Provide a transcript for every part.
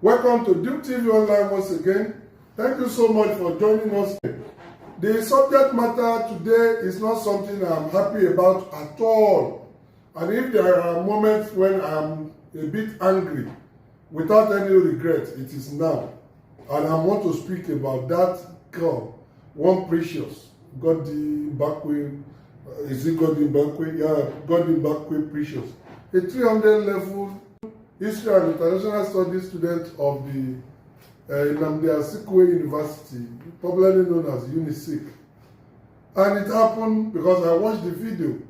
Welcome to Duke TV Online once again. Thank you so much for joining us. The subject matter today is not something I'm happy about at all. And if there are moments when I'm a bit angry, without any regret, it is now. And I want to speak about that girl, one Precious, Goddy Bakwe, is it Goddy Bakwe? Yeah, Goddy Bakwe Precious. A 300 level History and International Studies student of the Nnamdi Azikiwe University, popularly known as UNISIC. And it happened because I watched the video.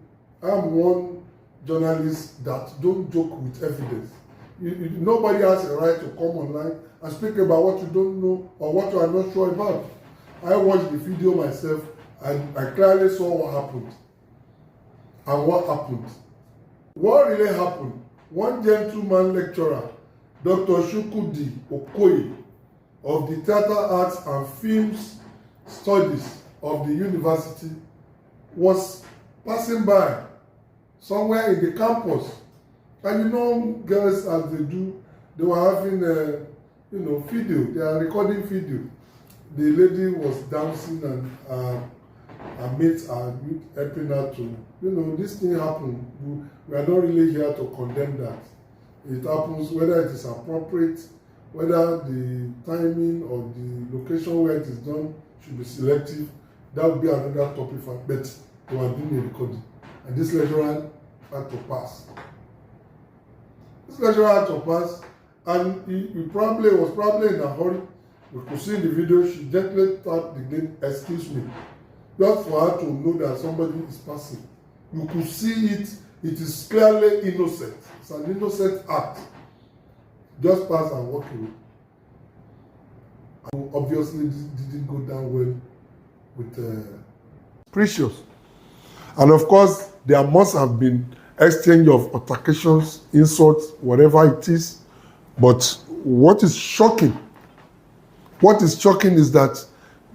I'm one journalist that don't joke with evidence. Nobody has a right to come online and speak about what you don't know or what you are not sure about. I watched the video myself and I clearly saw what happened. And what happened? What really happened? One gentleman lecturer, Dr. Chukwudi Okoye, of the Theatre Arts and Films Studies of the university, was passing by somewhere in the campus. And you know, girls as they do, they were having video. They are recording video. The lady was dancing and her mates are helping her to, this thing happened. We are not really here to condemn that. It happens whether it is appropriate, whether the timing or the location where it is done should be selective. That would be another topic for, but they were doing a recording. And this lecturer had to pass. This lecturer had to pass, and he was probably in a hurry. We could see in the video, she gently tapped the gate, "Excuse me," just for her to know that somebody is passing. You could see it. It is clearly innocent. It's an innocent act. Just pass and walk away. And obviously, this didn't go down well with Precious. And of course, there must have been exchange of altercations, insults, whatever it is. But what is shocking is that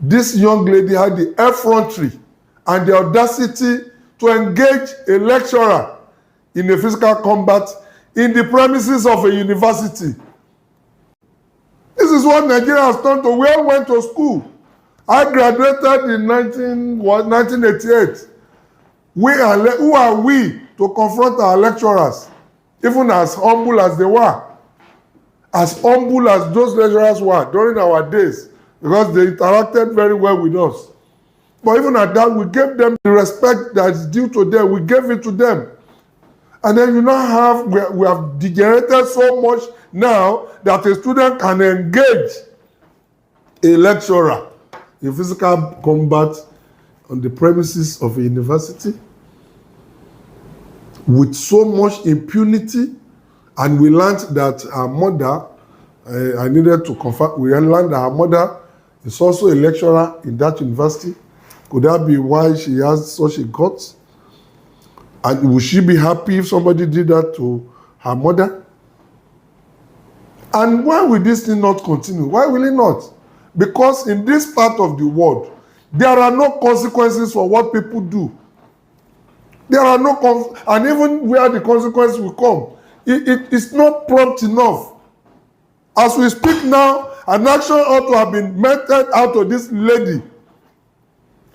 this young lady had the effrontery and the audacity to engage a lecturer in a physical combat in the premises of a university. This is what Nigeria has turned to. We all went to school. I graduated in 1988. Who are we to confront our lecturers, even as humble as they were? As humble as those lecturers were during our days, because they interacted very well with us. But even at that, we gave them the respect that is due to them. We gave it to them. And then you now have, we have degenerated so much now that a student can engage a lecturer in physical combat on the premises of a university with so much impunity. And we learned that her mother, I needed to confirm, we learned that her mother is also a lecturer in that university. Could that be why she has such a guts? And would she be happy if somebody did that to her mother? And why will this thing not continue? Why will it not? Because in this part of the world, there are no consequences for what people do. There are no, and even where the consequences will come, it's not prompt enough. As we speak now, an action ought to have been meted out to this lady.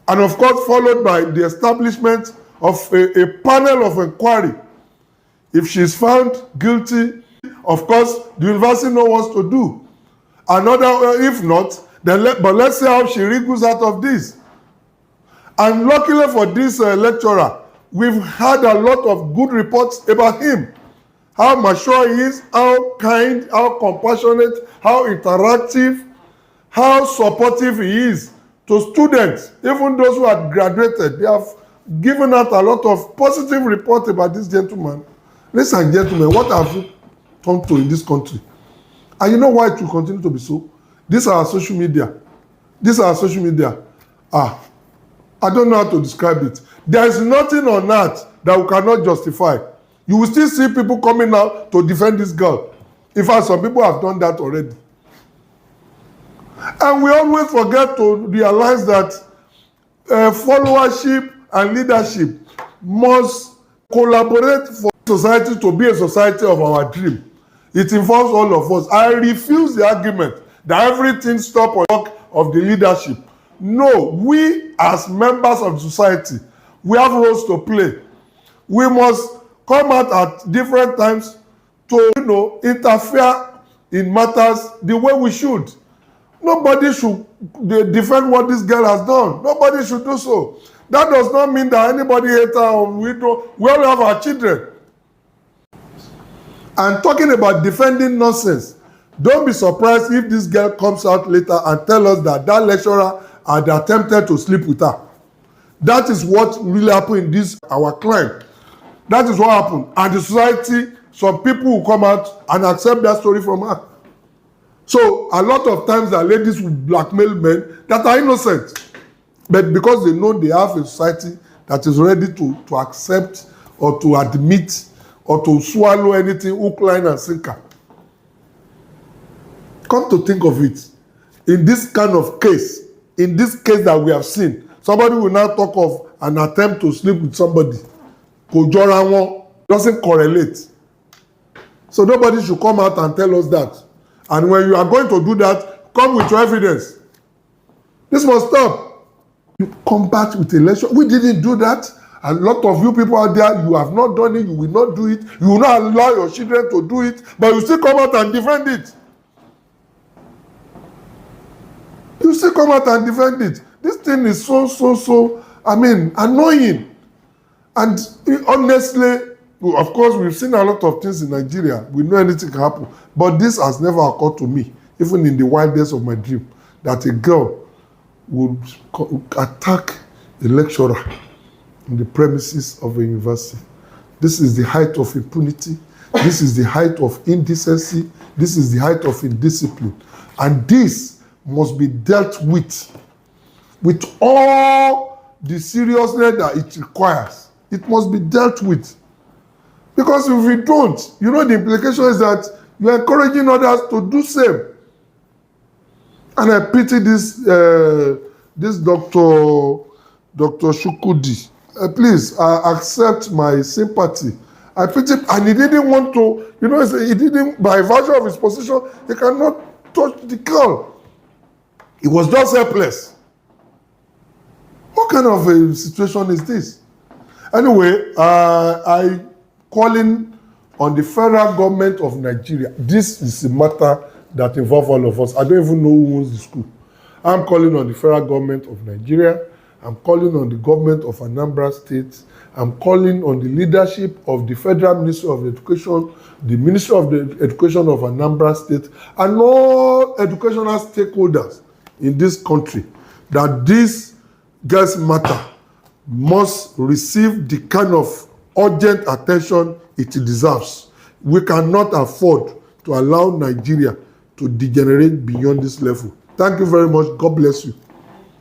And of course, followed by the establishment of a panel of inquiry. If she is found guilty, of course, the university knows what to do. Another, if not, then but let's see how she wriggles out of this. And luckily for this lecturer, we've had a lot of good reports about him. How mature he is, how kind, how compassionate, how interactive, how supportive he is to students, even those who had graduated. They have given out a lot of positive reports about this gentleman. Ladies and gentlemen, what have you come to in this country? And you know why it will continue to be so? These are our social media. These are our social media. I don't know how to describe it. There is nothing on earth that we cannot justify. You will still see people coming out to defend this girl. In fact, some people have done that already. And we always forget to realize that followership and leadership must collaborate for society to be a society of our dream. It involves all of us. I refuse the argument that everything stop on the work of the leadership. No, we as members of society, we have roles to play. We must come out at different times to, interfere in matters the way we should. Nobody should defend what this girl has done. Nobody should do so. That does not mean that anybody hates her or we all have our children. And talking about defending nonsense, don't be surprised if this girl comes out later and tell us that that lecturer had attempted to sleep with her. That is what really happened in this, our client. That is what happened. And the society, some people will come out and accept that story from her. So a lot of times that ladies will blackmail men that are innocent. But because they know they have a society that is ready to accept or to admit or to swallow anything, hook, line, and sinker. Come to think of it, in this kind of case, in this case that we have seen, somebody will now talk of an attempt to sleep with somebody. Doesn't correlate. So nobody should come out and tell us that. And when you are going to do that, come with your evidence. This must stop. You come back with a lecture. We didn't do that. A lot of you people out there, you have not done it, you will not do it, you will not allow your children to do it, but you still come out and defend it. You still come out and defend it. This thing is so, annoying. And honestly, of course, we've seen a lot of things in Nigeria. We know anything can happen. But this has never occurred to me, even in the wildest of my dream, that a girl would attack a lecturer in the premises of a university. This is the height of impunity. This is the height of indecency. This is the height of indiscipline. And this must be dealt with all the seriousness that it requires. It must be dealt with. Because if we don't, the implication is that you are encouraging others to do same. And I pity this Dr. Shukudi. Please accept my sympathy. I pity, and he didn't want to, he didn't, by virtue of his position, he cannot touch the girl. He was just helpless. What kind of a situation is this? Anyway, I calling on the federal government of Nigeria. This is a matter that involves all of us. I don't even know who owns the school. I'm calling on the federal government of Nigeria. I'm calling on the government of Anambra State. I'm calling on the leadership of the Federal Ministry of Education, the Ministry of the Education of Anambra State, and all educational stakeholders in this country that this girls' matter must receive the kind of urgent attention it deserves. We cannot afford to allow Nigeria to degenerate beyond this level. Thank you very much. God bless you.